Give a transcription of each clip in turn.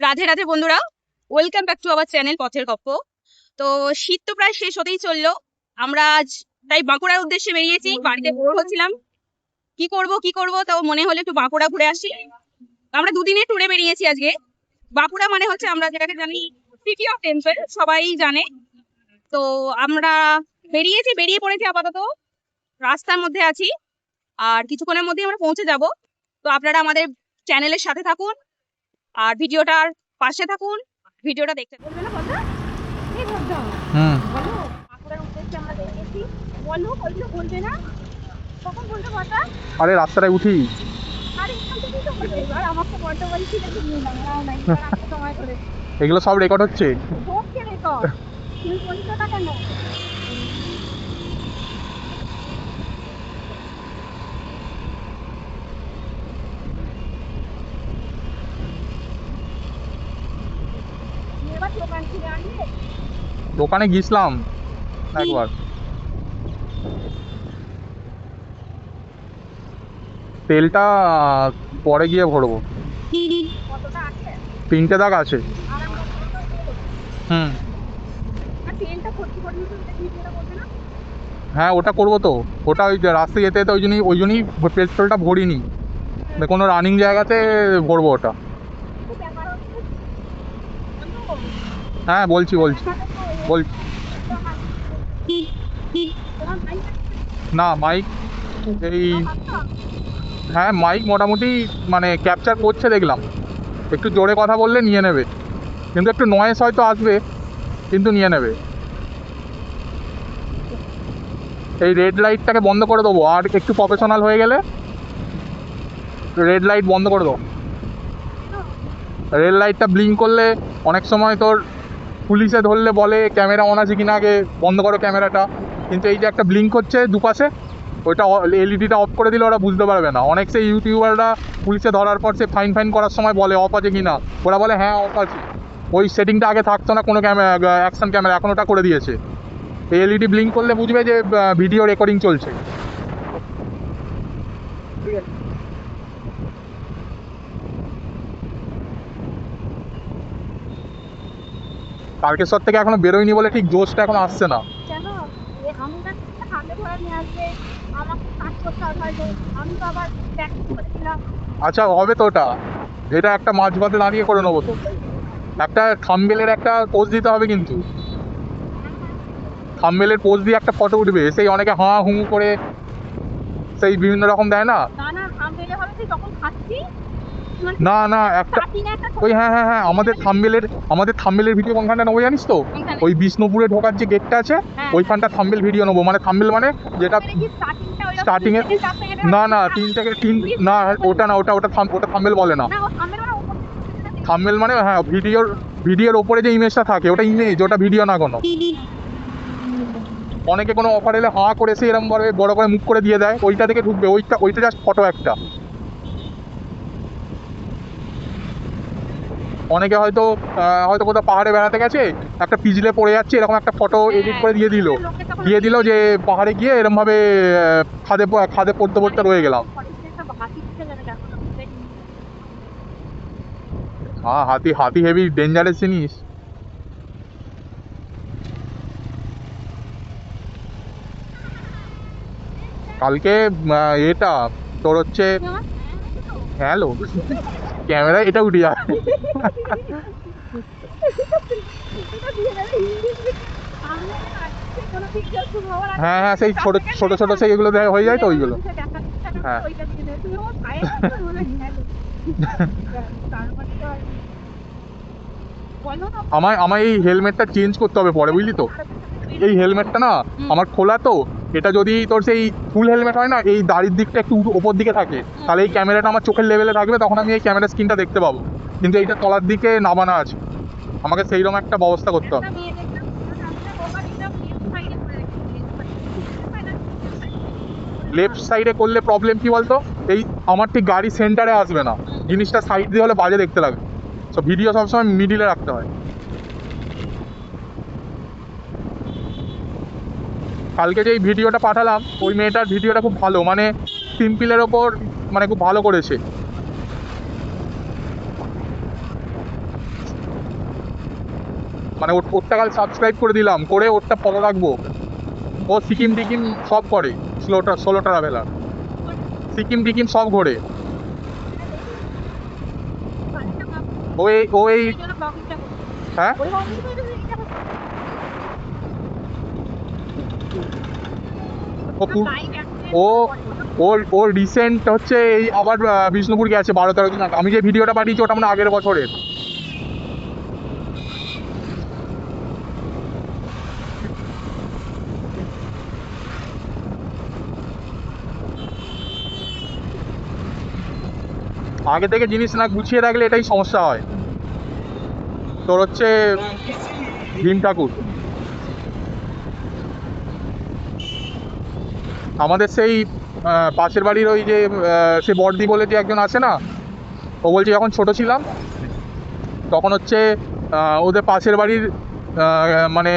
রাধে রাধে বন্ধুরা, welcome back to our channel পথের গপ্প। তো শীত তো প্রায় শেষ হতেই চললো। আমরা আজ তাই বাঁকুড়ার উদ্দেশ্যে বেরিয়েছি। বাড়িতে বোর হচ্ছিলাম, কি করব, তো মনে হলো একটু বাঁকুড়া ঘুরে আসি। আমরা দুদিনের ট্যুরে বেরিয়েছি আজকে। বাঁকুড়া মানে হচ্ছে আমরা যেটাকে জানি সিটি অফ টেম্পল, সবাই জানে। তো আমরা বেরিয়ে পড়েছি, আপাতত রাস্তার মধ্যে আছি, আর কিছুক্ষণের মধ্যে আমরা পৌঁছে যাব। তো আপনারা আমাদের চ্যানেলের সাথে থাকুন আর ভিডিওটার পাশে থাকুন, ভিডিওটা দেখতে বলবে না বন্ধু? এই বন্ধু বলো, বাঁকুড়ার উদ্দেশ্যে আমরা বেরিয়েছি। বলো, ওইগুলো বলবে না? কখন বলতে কথা? আরে রাস্তাটায় উঠি। আরে এখান থেকেই তো বলবে। আর আমাকে বলতে বলছি নাকি নিয়ে নাও নাই রাখতে সময় করে। এগুলো সব রেকর্ড হচ্ছে। ওকে রেখো, তুমি বলছো না কেন? তুমি এবার দোকান থেকে আনবে? দোকানে গিয়েছিলাম একবার। তেলটা পরে গিয়ে ভরবো। কতটা আছে? 3টে দাগ আছে। আর আমরা কতটা দেবো? হুম। আর তেলটা ভর্তি করে নিতে ভিডিওটা করবে না? হ্যাঁ, ওটা করবো তো। ওটা ওই যে রাস্তায় যেতে যেতে ওই জন্যই পেট্রোলটা ভরিনি। কোনো রানিং জায়গাতে ভরবো ওটা। তো ব্যাপার হচ্ছে বন্ধু, হ্যাঁ, বলছি বলছি বলছি তোমার ভাই না, মাইক এই হ্যাঁ, মাইক মোটামুটি মানে ক্যাপচার করছে দেখলাম। একটু জোরে কথা বললে নিয়ে নেবে, কিন্তু একটু নয়েজ হয়তো আসবে, কিন্তু নিয়ে নেবে। এই রেড লাইটটাকে বন্ধ করে দেবো, আর একটু প্রফেশনাল হয়ে গেলে রেড লাইট বন্ধ করে দেবো। রেড লাইটটা ব্লিঙ্ক করলে অনেক সময় তোর পুলিশে ধরলে বলে ক্যামেরা অন আছে কিনা, আগে বন্ধ করো ক্যামেরাটা। কিন্তু এই যে একটা ব্লিঙ্ক হচ্ছে দুপাশে, ওইটা এলইডিটা অফ করে দিলে ওরা বুঝতে পারবে না। অনেক সেই ইউটিউবাররা পুলিশে ধরার পর সে ফাইন করার সময় বলে অফ আছে কিনা, ওরা বলে হ্যাঁ অফ আছে। ওই সেটিংটা আগে থাকতো না কোনো ক্যামেরা, অ্যাকশন ক্যামেরা, এখন ওটা করে দিয়েছে। এই এলইডি ব্লিঙ্ক করলে বুঝবে যে ভিডিও রেকর্ডিং চলছে। ঠিক আছে। তারকেশ্বর থেকে এখনো বেরোয়নি বলে ঠিক জোশটা এখন আসছে না। কেন? আমি না হাতে ধরে নিয়ে আসবে, আমাকে কাজ করতে হবে হয়তো। আমি তো আবার প্র্যাকটিস করেছিলাম। আচ্ছা, হবে তো ওটা। এটা একটা মাঝ পথে দাঁড়িয়ে করে নেবো তো। একটা থাম্বনেলের একটা পোজ দিতে হবে, কিন্তু থাম্বনেলের পোজ দিয়ে একটা ফটো উঠবে। সেই অনেকে হাঁ হুঁ করে সেই বিভিন্ন রকম দেয় না। না না, থাম্বনেলে হবে তুই যখন খাচ্ছি, না না, একটা স্টার্টিংয়ে একটা ওই হ্যাঁ, আমাদের থাম্বনেলের ভিডিও কোনখানটা নেবো জানিস তো? কোনখানে? ওই বিষ্ণুপুরে ঢোকার যে গেটটা আছে, হ্যাঁ, ওইখানটা থাম্বনেল ভিডিও নেবো। মানে থাম্বনেল মানে যেটা মানে কি স্টার্টিংটা ওই স্টার্টিং এ, না না 3 না, ওটা না, ওটা থাম্বনেল বলে না। না, ও থাম্বনেল মানে ওপর থেকে থাম্বনেল মানে হ্যাঁ, ভিডিওর ওপরে যে ইমেজটা থাকে ওটা ইমেজ, ওটা ভিডিও না কোনো। অনেকে কোনো অফার এলে হাঁ করে সে এরকম ভাবে বড় করে মুখ করে দিয়ে দেয়, ওইটা থেকে ঢুকবে। ওইটা জাস্ট ফটো একটা। অনেকে হয়তো কোথাও পাহাড়ে বেড়াতে গেছে, একটা পিছলে পড়ে যাচ্ছে, এরকম একটা ফটো এডিট করে দিয়ে দিল যে পাহাড়ে গিয়ে এরকমভাবে খাদে পড়তে পড়তে রয়ে গেলাম। হ্যাঁ, হাতি হেভি ডেঞ্জারাস জিনিস। কালকে এটা তোর হচ্ছে হ্যালো, ক্যামেরা এটা উঠে যায়। হ্যাঁ, সেই ছোট সেই এগুলো হয়ে যায় তো, ওইগুলো। হ্যাঁ। আমায় এই হেলমেটটা চেঞ্জ করতে হবে পরে, বুঝলি তো? এই হেলমেটটা না আমার খোলা তো। এটা যদি তোর সেই ফুল হেলমেট হয় না, এই দাড়ির দিকটা একটু ওপর দিকে থাকে, তাহলে এই ক্যামেরাটা আমার চোখের লেভেলে থাকবে, তখন আমি এই ক্যামেরা স্ক্রিনটা দেখতে পাবো। কিন্তু এইটা তলার দিকে নামানো আছে, আমাকে সেইরকম একটা ব্যবস্থা করতে হবে। লেফট সাইডে করলে প্রবলেম কি বলতো, এই আমার ঠিক গাড়ি সেন্টারে আসবে না, জিনিসটা সাইড দিয়ে হলে বাজে দেখতে লাগবে। সো ভিডিও সবসময় মিডিলে রাখতে হয়। কালকে যে ভিডিওটা পাঠালাম, ওই মেয়েটার ভিডিওটা খুব ভালো, মানে সিম্পলের ওপর মানে খুব ভালো করেছে। মানে ওরটা কাল সাবস্ক্রাইব করে দিলাম, করে ওরটা ফলো রাখবো। ও সিকিম টিকিম সব করে, সোলো ট্রাভেলার, সিকিম টিকিম সব ঘোরে। ওই ওই হ্যাঁ ও ও ওর রিসেন্ট হচ্ছে এই আবার বিষ্ণুপুর গেছে 12-13 দিন আগে। আমি যে ভিডিওটা পাঠিয়েছি ওটা মানে আগের বছরের। আগে থেকে জিনিস না গুছিয়ে রাখলে এটাই সমস্যা হয়। তোর হচ্ছে ভীম ঠাকুর, আমাদের সেই পাশের বাড়ির ওই যে সে বর্দি বলে যে একজন আছে না, ও বলছে যখন ছোট ছিলাম তখন হচ্ছে ওদের পাশের বাড়ির মানে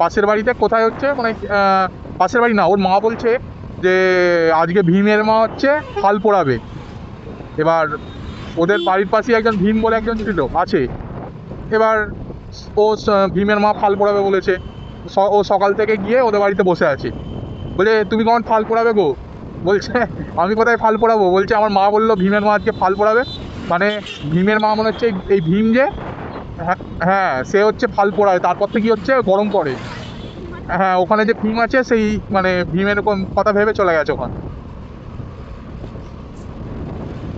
পাশের বাড়িতে কোথায় হচ্ছে মানে পাশের বাড়ি না, ওর মা বলছে যে আজকে ভীমের মা হচ্ছে ফাল পোড়াবে। এবার ওদের বাড়ির পাশে একজন ভীম বলে একজন ছিল আছে। এবার ও ভীমের মা ফাল পোড়াবে বলেছে। ও সকাল থেকে গিয়ে ওদের বাড়িতে বসে আছে, বলে তুমি কখন ফাল পোড়াবে গো? বলছে আমি কোথায় ফাল পোড়াবো, বলছে আমার মা বললো ভীমের মা আজকে ফাল পোড়াবে। মানে ভীমের মা মনে হচ্ছে এই ভীম যে, হ্যাঁ হ্যাঁ সে হচ্ছে ফাল পোড়ায়, তারপর থেকে হচ্ছে গরম পড়ে। হ্যাঁ ওখানে যে ভীম আছে সেই মানে ভীমের কথা ভেবে চলে গেছে ওখানে।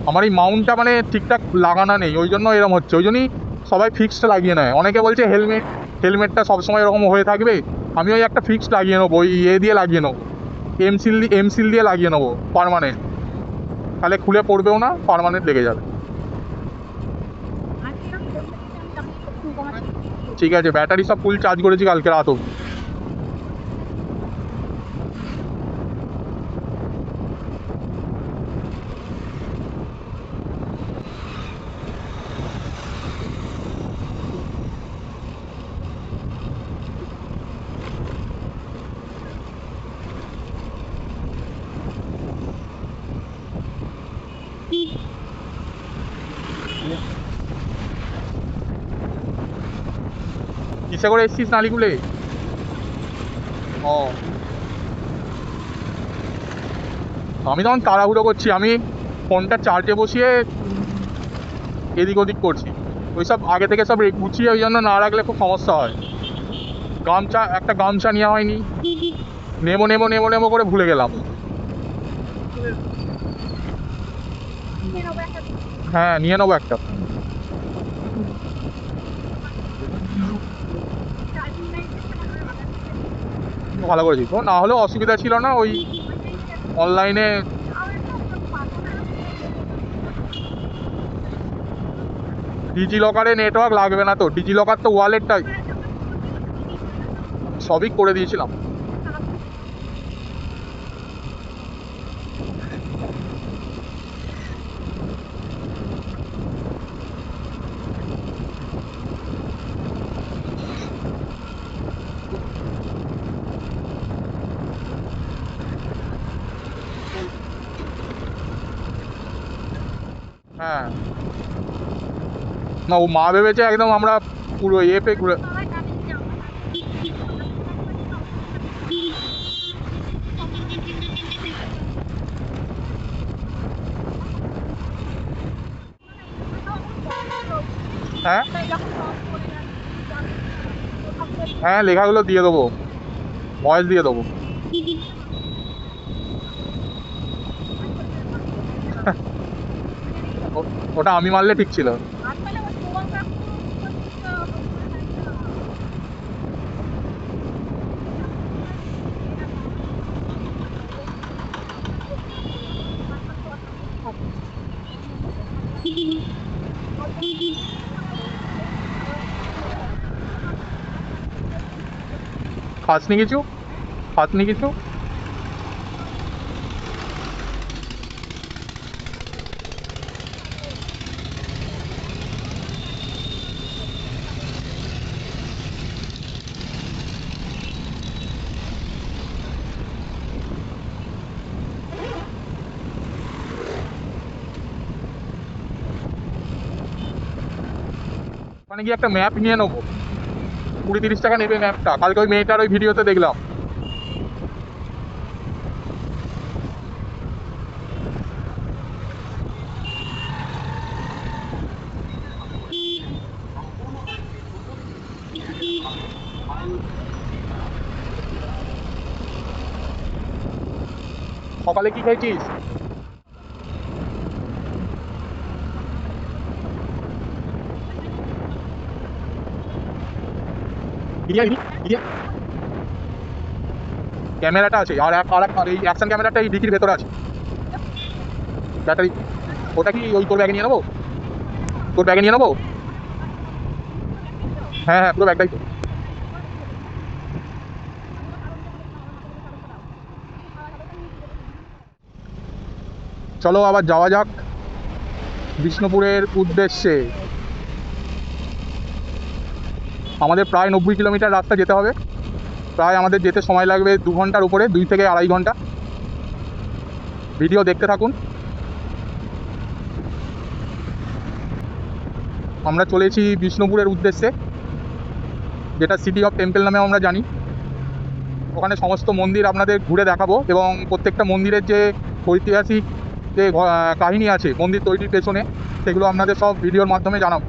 আমার এই মাউন্টটা মানে ঠিকঠাক লাগানো নেই, ওই জন্য এরকম হচ্ছে। ওই জন্যই সবাই ফিক্সড লাগিয়ে নেয়। অনেকে বলছে হেলমেটটা সবসময় এরকম হয়ে থাকবে, আমি ওই একটা ফিক্সড লাগিয়ে নেবো, ওই দিয়ে লাগিয়ে নেবো, এমসিল দিয়ে লাগিয়ে নেবো পার্মানেন্ট, তাহলে খুলে পড়বেও না, পার্মানেন্ট লেগে যাবে। ঠিক আছে, ব্যাটারি সব ফুল চার্জ করেছি কালকে রাত অবধি। কিসে করে এসছিস নালিকুলে? ও আমি তখন তাড়াহুড়ো করছি, আমি ফোনটা চার্জে বসিয়ে এদিক ওদিক করছি। ওই সব আগে থেকে সব গুছিয়ে ওই জন্য না রাখলে খুব সমস্যা হয়। একটা গামছা নেওয়া হয়নি, নেবো নেবো নেবো নেবো করে ভুলে গেলাম। হ্যাঁ নিয়ে নেবো একটা। ভালো করেছিস, ও না হলেও অসুবিধা ছিল না, ওই অনলাইনে। ডিজি লকারে নেটওয়ার্ক লাগবে না তো, ডিজি লকার তো ওয়ালেটটাই সবই করে দিয়েছিলাম। হ্যাঁ না, ও মা ভেবেছে একদম আমরা পুরো এপে ঘুরে। হ্যাঁ হ্যাঁ লেখাগুলো দিয়ে দেবো, ভয়েস দিয়ে দেবো। ওটা আমি মারলে ঠিক ছিল। খাসনি কিছু, খাসনি কিছু। ওখানে গিয়ে একটা ম্যাপ নিয়ে নেবো, 20-30 টাকা নেবে ম্যাপটা। কালকে ওই মেয়েটার ওই ভিডিওতে দেখলাম। সকালে কি খেয়েছিস? বিরিয়ানি? ক্যামেরাটা আছে, আর এই অ্যাকশন ক্যামেরাটা এই ডিকির ভেতরে আছে, ব্যাটারি। ওটা কি ওই তোর ব্যাগে নিয়ে নেবো? তোর ব্যাগে নিয়ে নেবো? হ্যাঁ হ্যাঁ, পুরো ব্যাগটাই তো। চলো আবার যাওয়া যাক বিষ্ণুপুরের উদ্দেশ্যে। আমাদের প্রায় 90 কিলোমিটার রাস্তা যেতে হবে। প্রায় আমাদের যেতে সময় লাগবে 2 ঘন্টার উপরে, 2 থেকে 2.5 ঘন্টা। ভিডিও দেখতে থাকুন। আমরা চলেছি বিষ্ণুপুরের উদ্দেশ্যে, যেটা সিটি অফ টেম্পল নামেও আমরা জানি। ওখানে সমস্ত মন্দির আপনাদের ঘুরে দেখাবো এবং প্রত্যেকটা মন্দিরের যে ঐতিহাসিক যে কাহিনী আছে মন্দির তৈরির পেছনে, সেগুলো আপনাদের সব ভিডিওর মাধ্যমে জানাবো।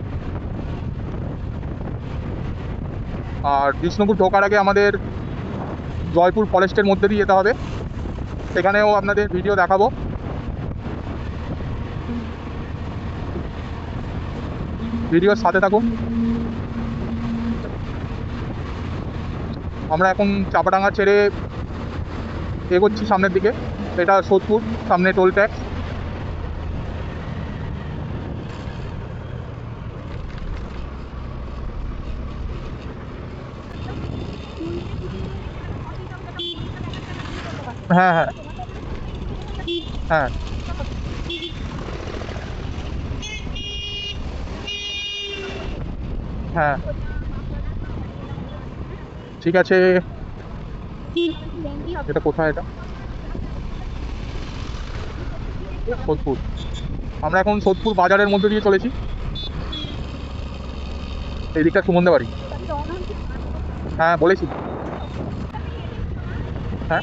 আর বিষ্ণুপুর ঢোকার আগে আমাদের জয়পুর ফরেস্টের মধ্যে দিয়ে যেতে হবে, সেখানেও আপনাদের ভিডিও দেখাবো। ভিডিওর সাথে থাকুন। আমরা এখন চাপাডাঙ্গা ছেড়ে এগোচ্ছি সামনের দিকে। এটা সোদপুর, সামনে টোল ট্যাক্স। হ্যাঁ হ্যাঁ হ্যাঁ, হ্যাঁ ঠিক আছে। এটা কোথায়? এটা সোদপুর। আমরা এখন সোদপুর বাজারের মধ্যে দিয়ে চলেছি। এই দিকটা সুমনদা বাড়ি। হ্যাঁ বলেছি। হ্যাঁ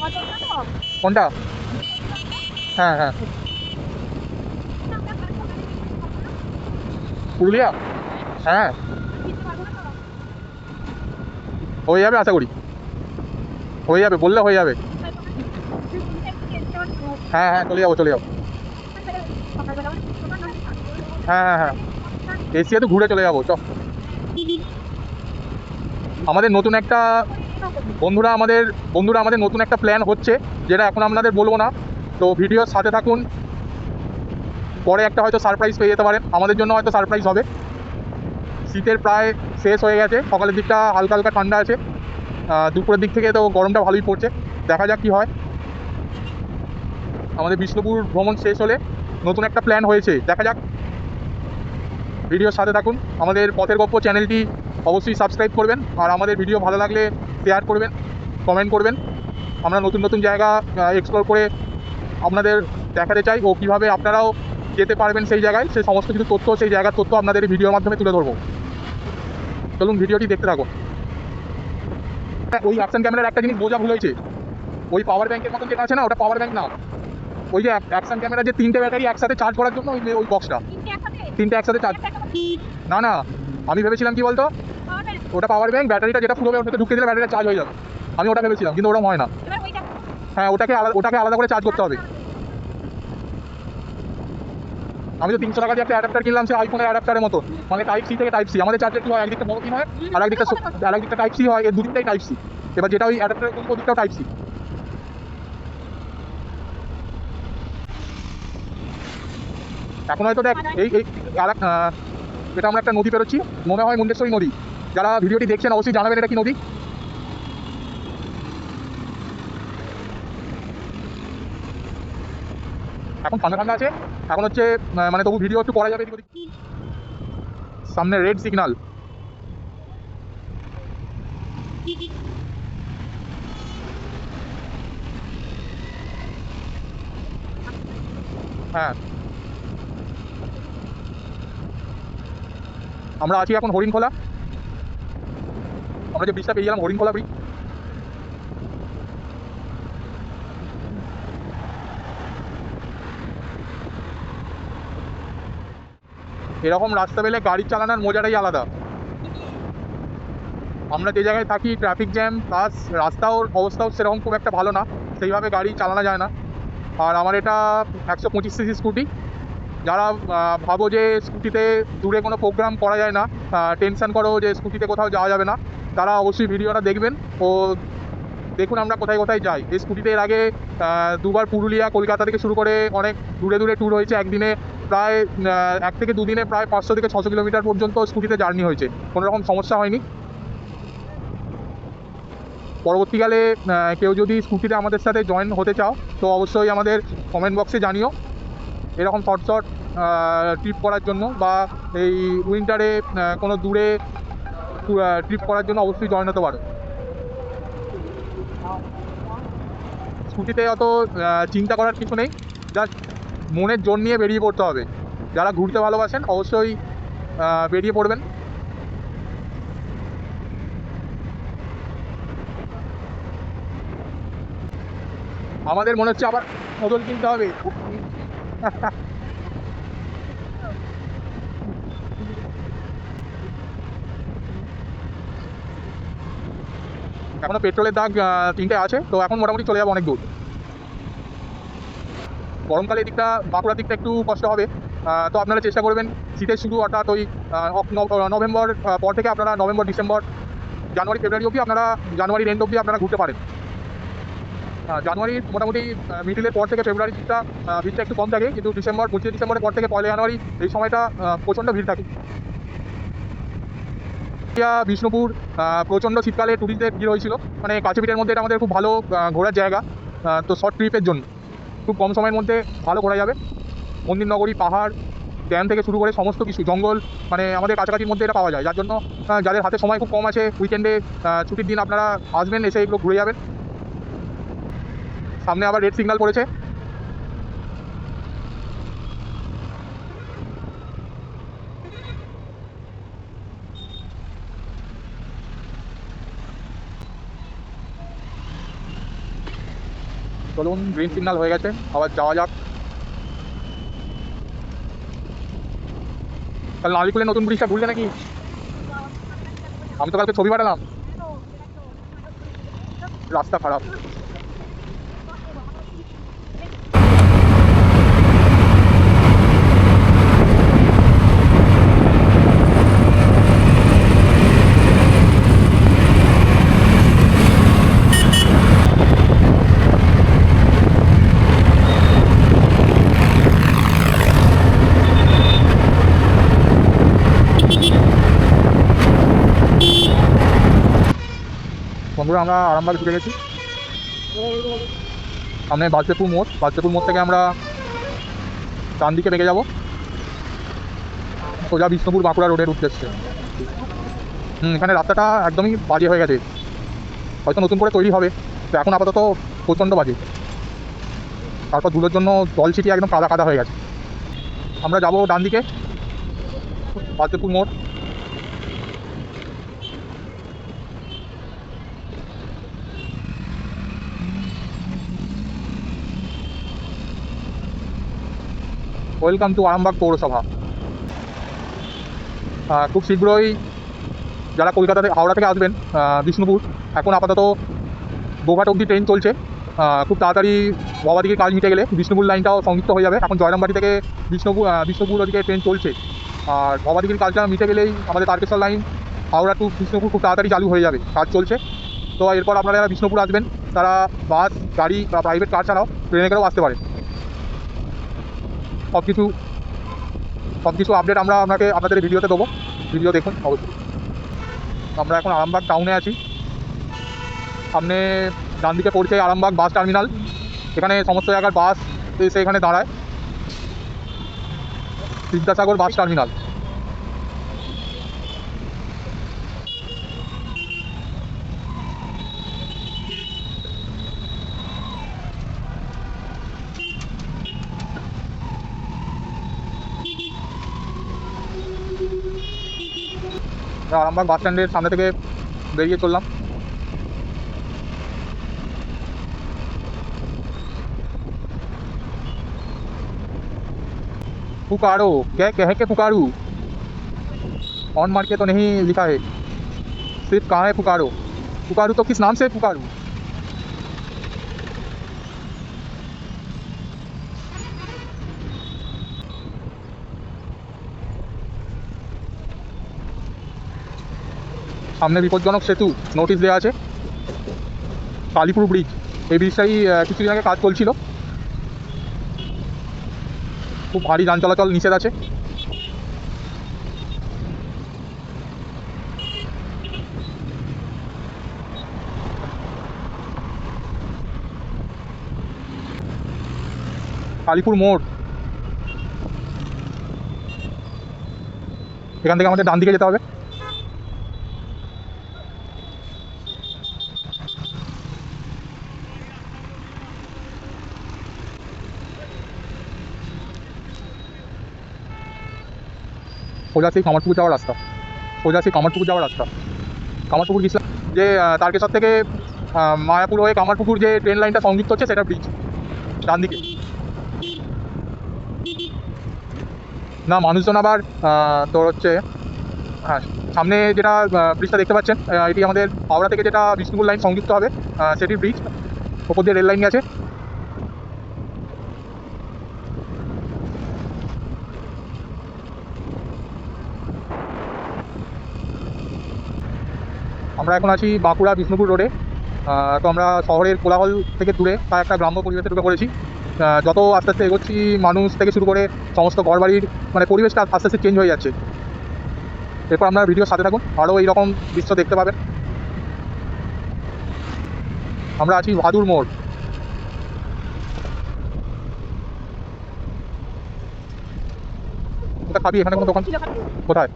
কোনটা? হ্যাঁ হ্যাঁ, পুরুলিয়া। হ্যাঁ হয়ে যাবে, আশা করি হয়ে যাবে, বললে হয়ে যাবে। হ্যাঁ হ্যাঁ, চলে যাবো চলে যাবো। হ্যাঁ হ্যাঁ হ্যাঁ, এসিয়াতে ঘুরে চলে যাবো চ। আমাদের নতুন একটা বন্ধুরা আমাদের নতুন একটা প্ল্যান হচ্ছে, যেটা এখন আপনাদের বলবো না। তো ভিডিওর সাথে থাকুন, পরে একটা হয়তো সারপ্রাইজ পেয়ে যেতে পারেন। আমাদের জন্য হয়তো সারপ্রাইজ হবে। শীতের প্রায় শেষ হয়ে গেছে, সকালের দিকটা হালকা হালকা ঠান্ডা আছে, দুপুরের দিক থেকে তো গরমটা ভালোই পড়ছে। দেখা যাক কি হয়। আমাদের বিষ্ণুপুর ভ্রমণ শেষ হলে নতুন একটা প্ল্যান হয়েছে, দেখা যাক। ভিডিওর সাথে থাকুন। আমাদের পথের গপ্প চ্যানেলটি অবশ্যই সাবস্ক্রাইব করবেন, আর আমাদের ভিডিও ভালো লাগলে শেয়ার করবেন, কমেন্ট করবেন। আমরা নতুন নতুন জায়গা এক্সপ্লোর করে আপনাদের দেখাতে চাই, ও কীভাবে আপনারাও যেতে পারবেন সেই জায়গায়, সেই সমস্ত কিছু তথ্য, সেই জায়গার তথ্য আপনাদের এই ভিডিওর মাধ্যমে তুলে ধরবো। চলুন ভিডিওটি দেখতে থাকুন। ওই অ্যাকশন ক্যামেরার একটা জিনিস বোঝা ভুল হয়েছে। ওই পাওয়ার ব্যাংকের মতন যেটা আছে না, ওটা পাওয়ার ব্যাংক না। ওই যে অ্যাকশন ক্যামেরা যে 3টে ব্যাটারি একসাথে চার্জ করার জন্য ওই বক্সটা, 3টে একসাথে চার্জ। না না, আমি ভেবেছিলাম কি বলতো, ওটা পাওয়ার ব্যাংক, ব্যাটারিটা যেটা পুরো ওটাতে ঢুকে দিলে ব্যাটারিটা চার্জ হয়ে যাবে। আমি ওটা ভেবেছিলাম, কিন্তু ওরকম হয় না। হ্যাঁ, ওটাকে আলাদা করে চার্জ করতে হবে। আমি তো 300 টাকা দিয়ে একটা অ্যাডাপ্টার কিনলাম, সে আইফোনের অ্যাডাপ্টারের মতো, মানে টাইপ সি থেকে টাইপ সি। আমাদের চার্জার কি হয়, একদিকটা বড় পিন হয় আর একদিকটা টাইপ সি হয়, এর দুদিকটাই টাইপ সি। এবার যেটা ওই অ্যাডাপ্টারের কোন দিকটাও টাইপ সি। এখন হয়তো দেখ এই এটা আমরা একটা নদী পেরোচ্ছি, মনে হয় মুন্ডেশ্বরী নদী। যারা ভিডিওটি দেখছেন অবশ্যই জানাবেন এটা কি নদী। এখন ঠান্ডা ঠান্ডা আছে, এখন হচ্ছে মানে তবু ভিডিও একটু করা যাবে এদিক ওদিক। সামনে রেড সিগন্যাল। হ্যাঁ, আমরা আছি এখন হরিণখোলা। আমরা যে ব্রিজটা পেয়ে গেলাম হরিণখোলা ব্রিজ। এরকম রাস্তা পেলে গাড়ি চালানোর মজাটাই আলাদা। আমরা যে জায়গায় থাকি ট্রাফিক জ্যাম প্লাস রাস্তার অবস্থাও সেরকম খুব একটা ভালো না, সেইভাবে গাড়ি চালানো যায় না। আর আমার এটা 125 সিসি স্কুটি। যারা ভাবো যে স্কুটিতে দূরে কোনো প্রোগ্রাম করা যায় না, টেনশন করো যে স্কুটিতে কোথাও যাওয়া যাবে না, তারা অবশ্যই ভিডিওটা দেখবেন ও দেখুন আমরা কোথায় কোথায় যাই। এই স্কুটিতে এর আগে দুবার পুরুলিয়া কলকাতা থেকে শুরু করে অনেক দূরে দূরে ট্যুর হয়েছে। একদিনে প্রায় 1 থেকে 2 দিনে প্রায় 500 থেকে 600 কিলোমিটার পর্যন্ত স্কুটিতে জার্নি হয়েছে, কোনো রকম সমস্যা হয়নি। পরবর্তীকালে কেউ যদি স্কুটিতে আমাদের সাথে জয়েন হতে চাও তো অবশ্যই আমাদের কমেন্ট বক্সে জানিও। এরকম শর্ট শর্ট ট্রিপ করার জন্য বা এই উইন্টারে কোনো দূরে ট্রিপ করার জন্য অবশ্যই জয়েন হতে পারো। স্কুটিতে অত চিন্তা করার কিছু নেই, জাস্ট মনের জোর নিয়ে বেরিয়ে পড়তে হবে। যারা ঘুরতে ভালোবাসেন অবশ্যই বেরিয়ে পড়বেন। আমাদের মনে হচ্ছে আবার বদল কিনতে হবে। এখনো পেট্রোলের দাগ 3টে আছে, তো এখন মোটামুটি চলে যাবো অনেক দূর। গরমকালে এই দিকটা বাঁকুড়ার দিকটা একটু কষ্ট হবে, তো আপনারা চেষ্টা করবেন শীতের শুরু অর্থাৎ ওই নভেম্বর পর থেকে আপনারা নভেম্বর ডিসেম্বর জানুয়ারি ফেব্রুয়ারি অবধি আপনারা জানুয়ারির এন্ড অবধি আপনারা ঘুরতে পারেন। জানুয়ারির মোটামুটি মিডিলের পর থেকে ফেব্রুয়ারি দিকটা ভিড়টা একটু কম থাকে, কিন্তু ডিসেম্বর 25 ডিসেম্বরের পর থেকে 1 জানুয়ারি এই সময়টা প্রচণ্ড ভিড় থাকে। বিষ্ণুপুর প্রচণ্ড শীতকালে ট্যুরিস্টদের ভিড় হয়েছিল, মানে কাছে পিঠের মধ্যে এটা আমাদের খুব ভালো ঘোরার জায়গা। তো শর্ট ট্রিপের জন্য খুব কম সময়ের মধ্যে ভালো ঘোরা যাবে। মন্দির নগরী, পাহাড়, ড্যাম থেকে শুরু করে সমস্ত কিছু, জঙ্গল, মানে আমাদের কাছাকাছির মধ্যে এটা পাওয়া যায়। যার জন্য যাদের হাতে সময় খুব কম আছে, উইকেন্ডে ছুটির দিন আপনারা আসবেন, এসে এগুলো ঘুরে যাবেন। সামনে আবার রেড সিগন্যাল পড়েছে। চলুন, গ্রিন সিগন্যাল হয়ে গেছে, আবার যাওয়া যাক। কাল নালিকুলের নতুন ব্রিজটা ঘুরলে নাকি? আমি তো কালকে ছবি পাঠালাম, রাস্তা খারাপ। বন্ধুরা, আমরা আরামবাগ ঢুকে গেছি। সামনে বাজপেপুর মোড়, বাজপেপুর মোড় থেকে আমরা ডান দিকে বেঁকে যাবো সোজা বিষ্ণুপুর বাঁকুড়া রোডের উদ্দেশ্যে। এখানে রাস্তাটা একদমই বাজে হয়ে গেছে, হয়তো নতুন করে তৈরি হবে, তো এখন আপাতত প্রচণ্ড বাজে। তারপর ধুলোর জন্য জল ছিটিয়ে একদম কাদা কাদা হয়ে গেছে। আমরা যাব ডান দিকে, বাজপেপুর মোড়। ওয়েলকাম টু আরামবাগ পৌরসভা। খুব শীঘ্রই যারা কলকাতা থেকে হাওড়া থেকে আসবেন বিষ্ণুপুর, এখন আপাতত গোঘাট অবধি ট্রেন চলছে। খুব তাড়াতাড়ি ভবাদিঘির কাজ মিটে গেলে বিষ্ণুপুর লাইনটাও সংযুক্ত হয়ে যাবে। এখন জয়রামবাটি থেকে বিষ্ণুপুর ওদিকে ট্রেন চলছে, আর ভবাদিঘির কাজটা মিটে গেলেই আমাদের তারকেশ্বর লাইন হাওড়া টু বিষ্ণুপুর খুব তাড়াতাড়ি চালু হয়ে যাবে, কাজ চলছে। তো এরপর আপনারা যারা বিষ্ণুপুর আসবেন তারা বাস, গাড়ি বা প্রাইভেট কার ছাড়াও ট্রেনে করেও আসতে পারেন। সব কিছু আপডেট আমরা আপনাদের ভিডিওতে দেবো, ভিডিও দেখুন অবশ্যই। আমরা এখন আরামবাগ টাউনে আছি। সামনে ডান দিকে পড়ছে আরামবাগ বাস টার্মিনাল। এখানে সমস্ত জায়গার বাস এসে এখানে দাঁড়ায়, বিদ্যাসাগর বাস টার্মিনাল। আরামবাগ বাস স্ট্যান্ডের সামনে থেকে বেরিয়ে চললাম। पुकारो क्या कह के पुकारू ऑन मार के तो नहीं लिखा है, सिर्फ कहाँ है पुकारो। पुकारू तो किस नाम से पुकारू? সামনে বিপজ্জনক সেতু নোটিশ দেওয়া আছে, কালীপুর ব্রিজ। এই ব্রিজটাই কিছুদিন আগে কাজ চলছিল, খুব ভারী যান চলাচল নিষেধ আছে। কালীপুর মোড়, এখান থেকে আমাদের ডান দিকে যেতে হবে। সোজা সেই কামারপুকুর যাওয়ার রাস্তা, সোজা সেই কামারপুকুর যাওয়ার রাস্তা। কামারপুকুর গেছিলাম যে তারকেশ্বর থেকে মায়াপুর হয়ে কামারপুকুর যে ট্রেন লাইনটা সংযুক্ত হচ্ছে সেটা ব্রিজ ডান দিকে। না মানুষজন আবার তোর হচ্ছে হ্যাঁ সামনে যেটা ব্রিজটা দেখতে পাচ্ছেন এটি আমাদের হাওড়া থেকে যেটা বিষ্ণুপুর লাইন সংযুক্ত হবে সেটির ব্রিজ, ওপর দিয়ে রেল লাইন আছে। আমরা এখন আছি বাঁকুড়া বিষ্ণুপুর রোডে। তো আমরা শহরের কোলাহল থেকে দূরে প্রায় একটা গ্রাম্য পরিবেশে ঢুকে পড়েছি। যত আস্তে আস্তে এগোচ্ছি মানুষ থেকে শুরু করে সমস্ত ঘরবাড়ির মানে পরিবেশটা আস্তে আস্তে চেঞ্জ হয়ে যাচ্ছে। এরপর আপনারা ভিডিওর সাথে থাকুন, আরও এইরকম দৃশ্য দেখতে পাবেন। আমরা আছি ভাদুর মোড়। কোথায় খাবি? এখানে কোনো দোকান কোথায়?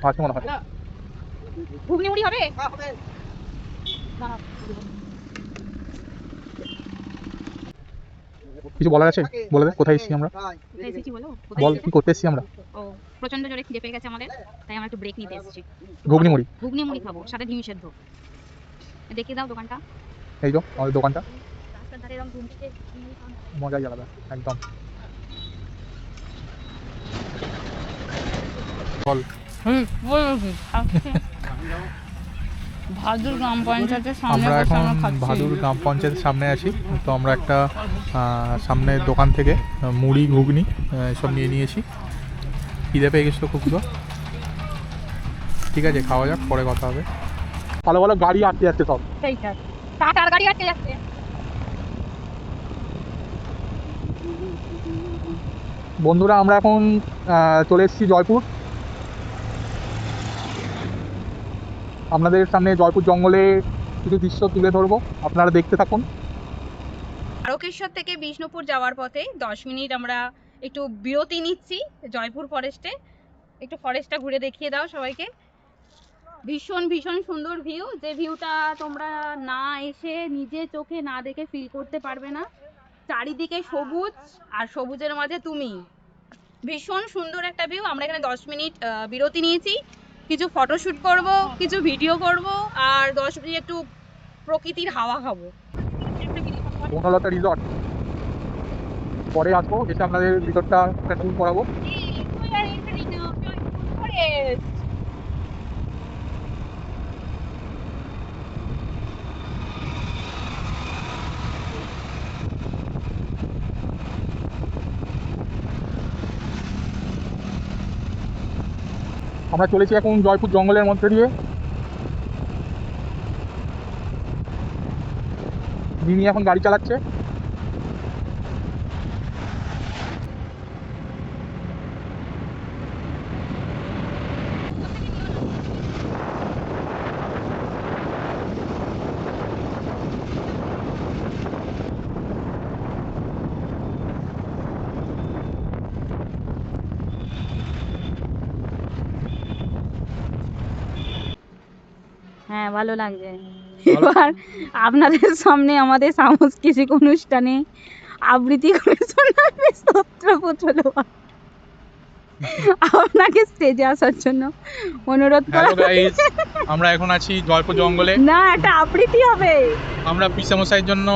আছে মনে হয়। ঘুগনি মুড়ি হবে? কিছু বলার আছে? বলে দে কোথায় এসেছি আমরা, এসেছি বলো বল কি করতে এসেছি আমরা। ও প্রচন্ড জোরে খিদে পেয়ে গেছে আমাদের, তাই আমরা একটু ব্রেক নিতে এসেছি। ঘুগনি মুড়ি, ঘুগনি মুড়ি খাবো, সাথে ডিম সেদ্ধ। দেখিয়ে দাও দোকানটা। এই তো আমাদের দোকানটা, রাস্তার ধারে এরকম ঘুমটিতে মজাই আলাদা একদম। বল। ভাদুর গ্রাম পঞ্চায়েতের আমরা এখন ভাদুর গ্রাম পঞ্চায়েতের সামনে আছি। তো আমরা একটা সামনের দোকান থেকে মুড়ি ঘুগনি সব নিয়ে নিয়েছি। খিদে পেয়ে গেছিলো খুব। ঠিক আছে খাওয়া যাক, পরে কথা হবে। ভালো ভালো গাড়ি আটকে যাচ্ছে সব, সেইটা টাটার গাড়ি আটকে যাচ্ছে। বন্ধুরা আমরা এখন চলে এসেছি জয়পুর। আপনাদের সামনে জয়পুর জঙ্গলে কিছু দৃশ্য তুলে ধরবো, আপনারা দেখতে থাকুন। তারকেশ্বর থেকে বিষ্ণুপুর যাওয়ার পথে 10 মিনিট আমরা একটু বিরতি নিচ্ছি জয়পুর ফরেস্টে। একটু ফরেস্টটা ঘুরে দেখিয়ে দাও সবাইকে। ভীষণ ভীষণ সুন্দর ভিউ, যে ভিউটা তোমরা না এসে নিজে চোখে না দেখে ফিল করতে পারবে না। চারিদিকে সবুজ আর সবুজের মাঝে তুমি, ভীষণ সুন্দর একটা ভিউ। আমরা এখানে 10 মিনিট বিরতি নিয়েছি, কিছু ফটোশুট করব, কিছু ভিডিও করব, আর 10 মিনিট একটু প্রকৃতির হাওয়া খাবো। বনলতা রিসর্ট পরে আসবো, এসে আপনাদের রিসর্টটা একটা ট্যুর করাবো। আমরা চলেছি এখন জয়পুর জঙ্গলের মধ্যে দিয়ে। মিনি এখন গাড়ি চালাচ্ছে। হ্যাঁ ভালো লাগছে। এবার আপনাদের সামনে আমাদের সাংস্কৃতিক অনুষ্ঠানে আবৃত্তি করে শোনাবে স্তোত্র পুত্রলোভা। আপনাকে স্টেজে আসার জন্য অনুরোধ করা হ্যালো গাইস, আমরা এখন আছি জয়পুর জঙ্গলে। না, একটা আবৃত্তি হবে। আমরা পিসামশাইয়ের জন্য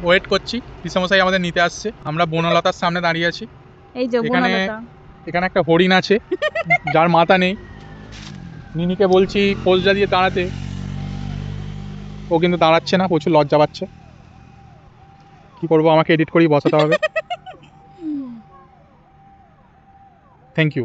ওয়েট করছি, পিসামশাই আমাদের নিতে আসছে। আমরা বনলতার সামনে দাঁড়িয়ে আছি। এই যে এখানে বনলতা। এখানে একটা হরিণ আছে যার মাথা নেই। নিনিকে বলছি পোজটা দিয়ে দাঁড়াতে, ও কিন্তু দাঁড়াচ্ছে না, প্রচুর লজ্জা পাচ্ছে। কি করবো, আমাকে এডিট করেই বসাতে হবে। Thank you.